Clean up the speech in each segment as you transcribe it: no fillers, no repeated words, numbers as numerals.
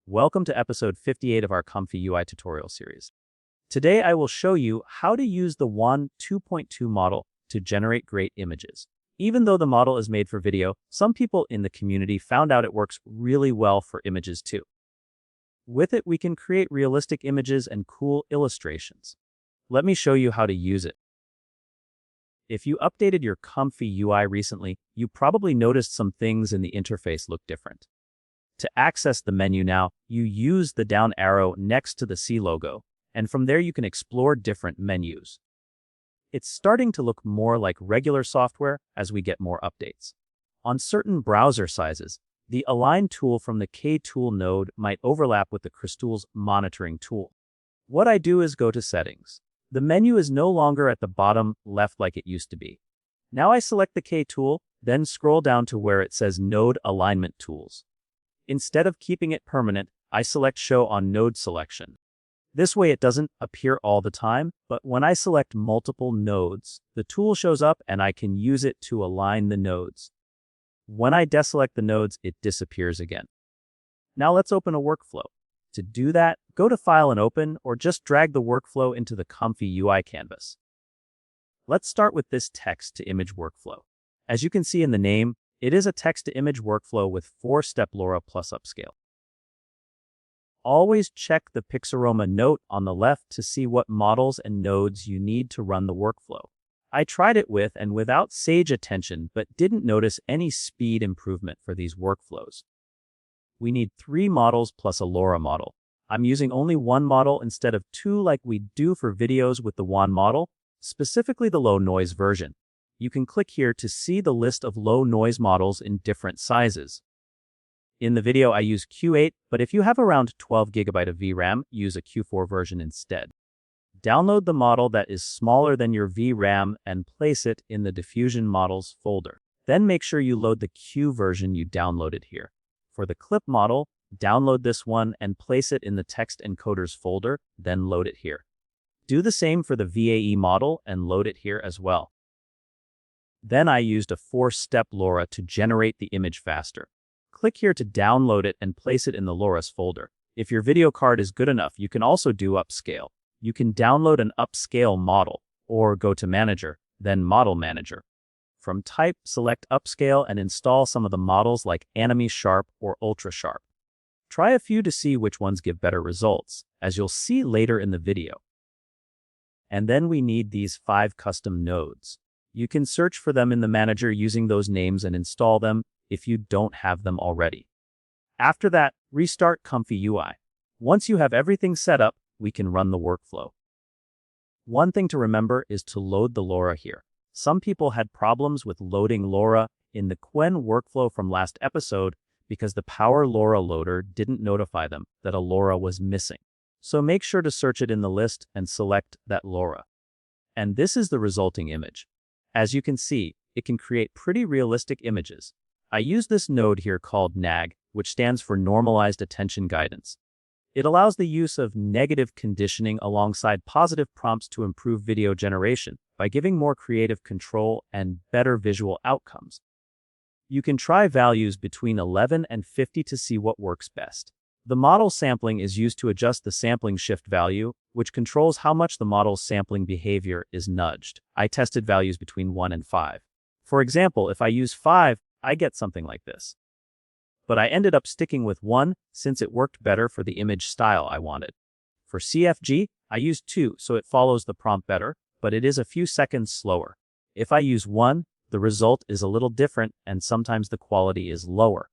Welcome to episode 58 of our ComfyUI tutorial series. Today I will show you how to use the Wan 2.2 model to generate great images. Even though the model is made for video, some people in the community found out it works really well for images too. With it, we can create realistic images and cool illustrations. Let me show you how to use it. If you updated your ComfyUI recently, you probably noticed some things in the interface look different. To access the menu now, you use the down arrow next to the C logo, and from there you can explore different menus. It's starting to look more like regular software as we get more updates. On certain browser sizes, the Align tool from the K-tool node might overlap with the Crystals monitoring tool. What I do is go to Settings. The menu is no longer at the bottom left like it used to be. Now I select the K-tool, then scroll down to where it says Node Alignment Tools. Instead of keeping it permanent, I select Show on Node Selection. This way it doesn't appear all the time, but when I select multiple nodes, the tool shows up and I can use it to align the nodes. When I deselect the nodes, it disappears again. Now let's open a workflow. To do that, go to File and Open, or just drag the workflow into the ComfyUI canvas. Let's start with this text-to-image workflow. As you can see in the name, it is a text-to-image workflow with 4-step LoRA plus upscale. Always check the pixaroma note on the left to see what models and nodes you need to run the workflow. I tried it with and without sage attention, but didn't notice any speed improvement for these workflows. We need 3 models plus a LoRA model. I'm using only 1 model instead of 2 like we do for videos with the Wan model, specifically the low noise version. You can click here to see the list of low noise models in different sizes. In the video, I use Q8, but if you have around 12 GB of VRAM, use a Q4 version instead. Download the model that is smaller than your VRAM and place it in the Diffusion Models folder. Then make sure you load the Q version you downloaded here. For the clip model, download this one and place it in the Text Encoders folder, then load it here. Do the same for the VAE model and load it here as well. Then I used a 4-step LoRA to generate the image faster. Click here to download it and place it in the LoRa's folder. If your video card is good enough, you can also do upscale. You can download an upscale model, or go to Manager, then Model Manager. From Type, select Upscale and install some of the models like Anime Sharp or Ultra Sharp. Try a few to see which ones give better results, as you'll see later in the video. And then we need these 5 custom nodes. You can search for them in the manager using those names and install them if you don't have them already. After that, restart ComfyUI. Once you have everything set up, we can run the workflow. One thing to remember is to load the LoRA here. Some people had problems with loading LoRA in the Quen workflow from last episode because the Power LoRA loader didn't notify them that a LoRA was missing. So make sure to search it in the list and select that LoRA. And this is the resulting image. As you can see, it can create pretty realistic images. I use this node here called NAG, which stands for Normalized Attention Guidance. It allows the use of negative conditioning alongside positive prompts to improve video generation by giving more creative control and better visual outcomes. You can try values between 11 and 50 to see what works best. The model sampling is used to adjust the sampling shift value, which controls how much the model's sampling behavior is nudged. I tested values between 1 and 5. For example, if I use 5, I get something like this. But I ended up sticking with 1 since it worked better for the image style I wanted. For CFG, I used 2 so it follows the prompt better, but it is a few seconds slower. If I use 1, the result is a little different and sometimes the quality is lower.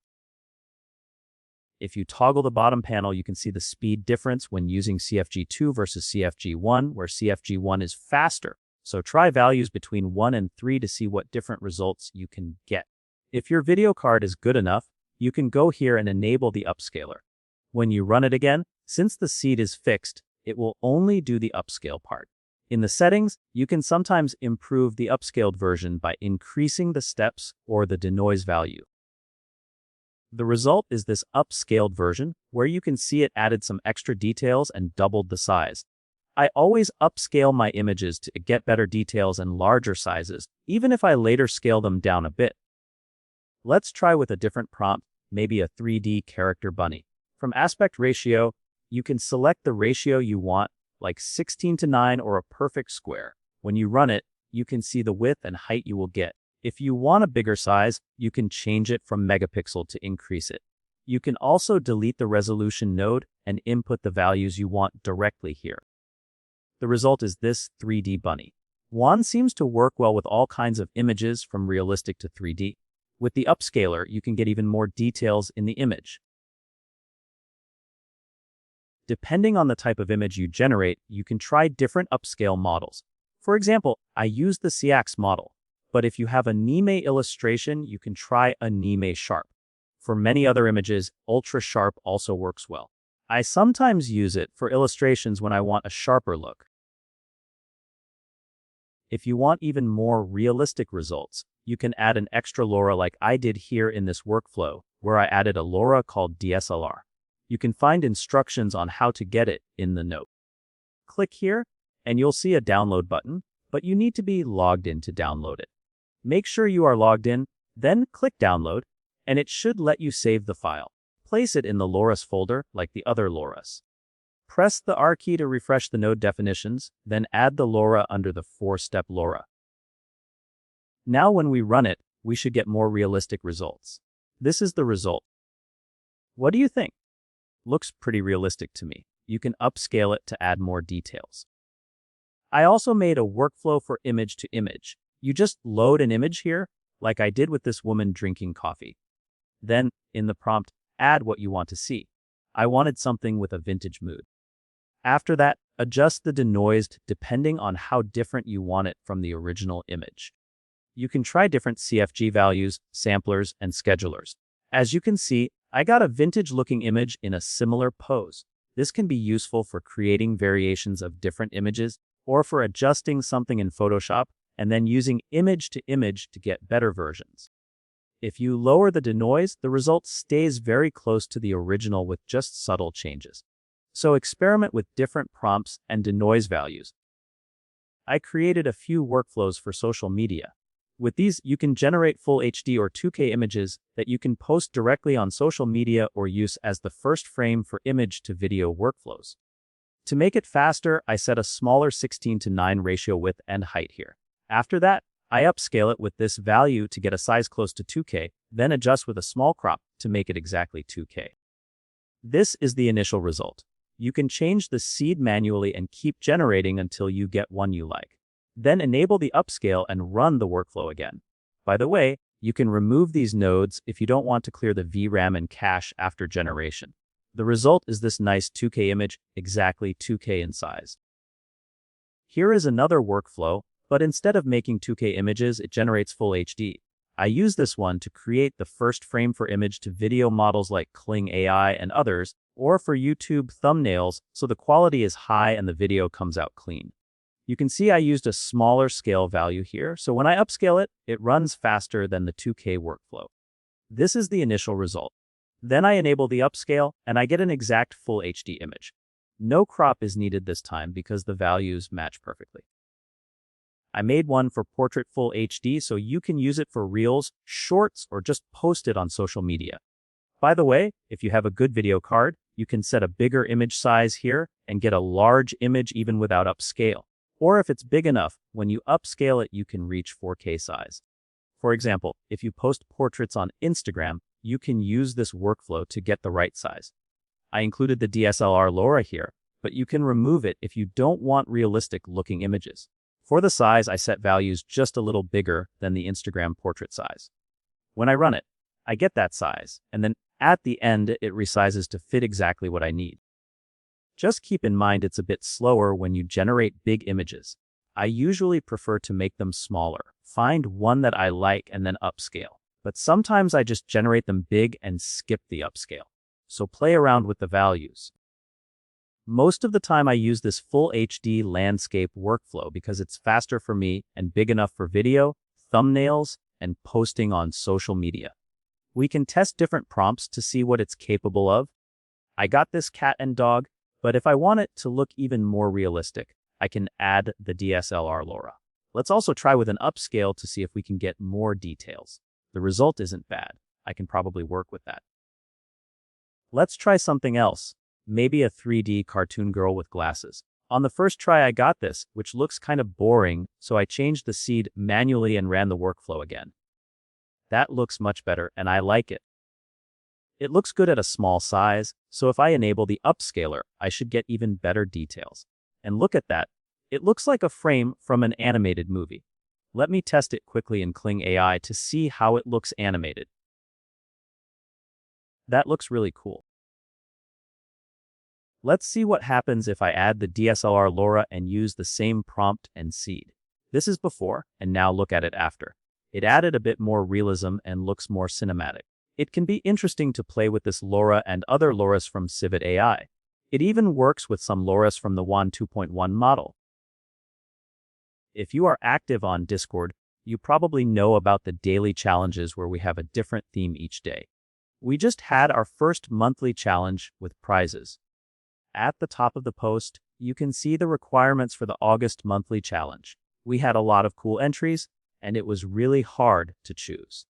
If you toggle the bottom panel, you can see the speed difference when using CFG2 versus CFG1, where CFG1 is faster. So try values between 1 and 3 to see what different results you can get. If your video card is good enough, you can go here and enable the upscaler. When you run it again, since the seed is fixed, it will only do the upscale part. In the settings, you can sometimes improve the upscaled version by increasing the steps or the denoise value. The result is this upscaled version, where you can see it added some extra details and doubled the size. I always upscale my images to get better details and larger sizes, even if I later scale them down a bit. Let's try with a different prompt, maybe a 3D character bunny. From aspect ratio, you can select the ratio you want, like 16:9 or a perfect square. When you run it, you can see the width and height you will get. If you want a bigger size, you can change it from megapixel to increase it. You can also delete the resolution node and input the values you want directly here. The result is this 3D bunny. Wan seems to work well with all kinds of images from realistic to 3D. With the upscaler, you can get even more details in the image. Depending on the type of image you generate, you can try different upscale models. For example, I use the CX model, but if you have a anime illustration, you can try anime sharp. For many other images, ultra sharp also works well. I sometimes use it for illustrations when I want a sharper look. If you want even more realistic results, you can add an extra LoRA like I did here in this workflow, where I added a LoRA called DSLR. You can find instructions on how to get it in the note. Click here, and you'll see a download button, but you need to be logged in to download it. Make sure you are logged in, then click download, and it should let you save the file. Place it in the LoRA's folder like the other LoRAs. Press the R key to refresh the node definitions, then add the LoRA under the 4-step LoRA. Now when we run it, we should get more realistic results. This is the result. What do you think? Looks pretty realistic to me. You can upscale it to add more details. I also made a workflow for image to image. You just load an image here, like I did with this woman drinking coffee. Then, in the prompt, add what you want to see. I wanted something with a vintage mood. After that, adjust the denoised depending on how different you want it from the original image. You can try different CFG values, samplers, and schedulers. As you can see, I got a vintage-looking image in a similar pose. This can be useful for creating variations of different images or for adjusting something in Photoshop and then using image to image to get better versions. If you lower the denoise, the result stays very close to the original with just subtle changes. So experiment with different prompts and denoise values. I created a few workflows for social media. With these, you can generate full HD or 2K images that you can post directly on social media or use as the first frame for image to video workflows. To make it faster, I set a smaller 16:9 ratio width and height here. After that, I upscale it with this value to get a size close to 2K, then adjust with a small crop to make it exactly 2K. This is the initial result. You can change the seed manually and keep generating until you get one you like. Then enable the upscale and run the workflow again. By the way, you can remove these nodes if you don't want to clear the VRAM and cache after generation. The result is this nice 2K image, exactly 2K in size. Here is another workflow, but instead of making 2K images, it generates full HD. I use this one to create the first frame for image to video models like Kling AI and others, or for YouTube thumbnails, so the quality is high and the video comes out clean. You can see I used a smaller scale value here, so when I upscale it, it runs faster than the 2K workflow. This is the initial result. Then I enable the upscale, and I get an exact full HD image. No crop is needed this time because the values match perfectly. I made one for portrait full HD so you can use it for reels, shorts, or just post it on social media. By the way, if you have a good video card, you can set a bigger image size here and get a large image even without upscale. Or if it's big enough, when you upscale it, you can reach 4K size. For example, if you post portraits on Instagram, you can use this workflow to get the right size. I included the DSLR LoRA here, but you can remove it if you don't want realistic looking images. For the size, I set values just a little bigger than the Instagram portrait size. When I run it, I get that size, and then at the end, it resizes to fit exactly what I need. Just keep in mind it's a bit slower when you generate big images. I usually prefer to make them smaller, find one that I like and then upscale. But sometimes I just generate them big and skip the upscale. So play around with the values. Most of the time I use this full HD landscape workflow because it's faster for me and big enough for video, thumbnails, and posting on social media. We can test different prompts to see what it's capable of. I got this cat and dog, but if I want it to look even more realistic, I can add the DSLR LoRA. Let's also try with an upscale to see if we can get more details. The result isn't bad. I can probably work with that. Let's try something else. Maybe a 3D cartoon girl with glasses. On the first try I got this, which looks kind of boring, so I changed the seed manually and ran the workflow again. That looks much better and I like it. It looks good at a small size, so if I enable the upscaler, I should get even better details. And look at that. It looks like a frame from an animated movie. Let me test it quickly in Kling AI to see how it looks animated. That looks really cool. Let's see what happens if I add the DSLR LoRA and use the same prompt and seed. This is before, and now look at it after. It added a bit more realism and looks more cinematic. It can be interesting to play with this LoRA and other LoRAs from Civet AI. It even works with some LoRAs from the Wan 2.1 model. If you are active on Discord, you probably know about the daily challenges where we have a different theme each day. We just had our first monthly challenge with prizes. At the top of the post, you can see the requirements for the August monthly challenge. We had a lot of cool entries, and it was really hard to choose.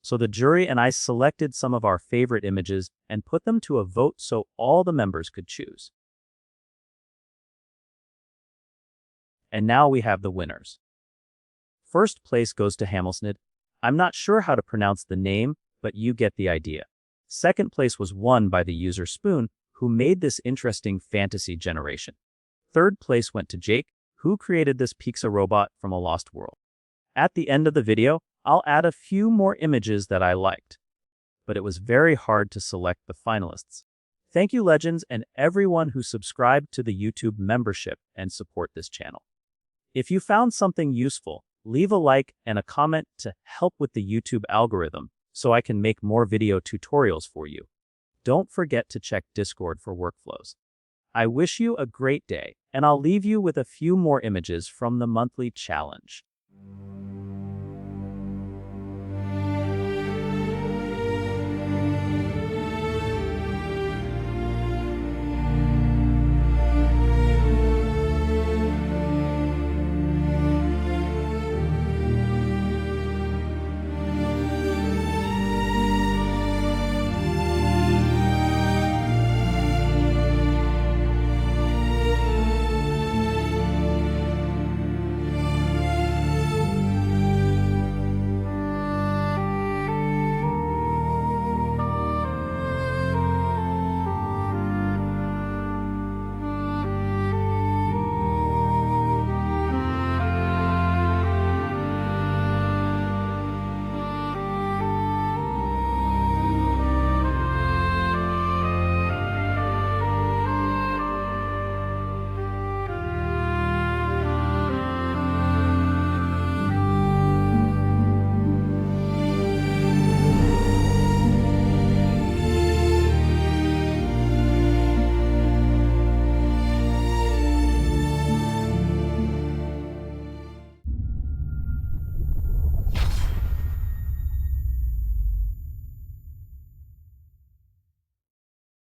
So the jury and I selected some of our favorite images and put them to a vote so all the members could choose. And now we have the winners. First place goes to Hamelsnid. I'm not sure how to pronounce the name, but you get the idea. Second place was won by the user Spoon, who made this interesting fantasy generation. Third place went to Jake, who created this pixaroma from a lost world. At the end of the video, I'll add a few more images that I liked, but it was very hard to select the finalists. Thank you, Legends, and everyone who subscribed to the YouTube membership and support this channel. If you found something useful, leave a like and a comment to help with the YouTube algorithm so I can make more video tutorials for you. Don't forget to check Discord for workflows. I wish you a great day, and I'll leave you with a few more images from the monthly challenge.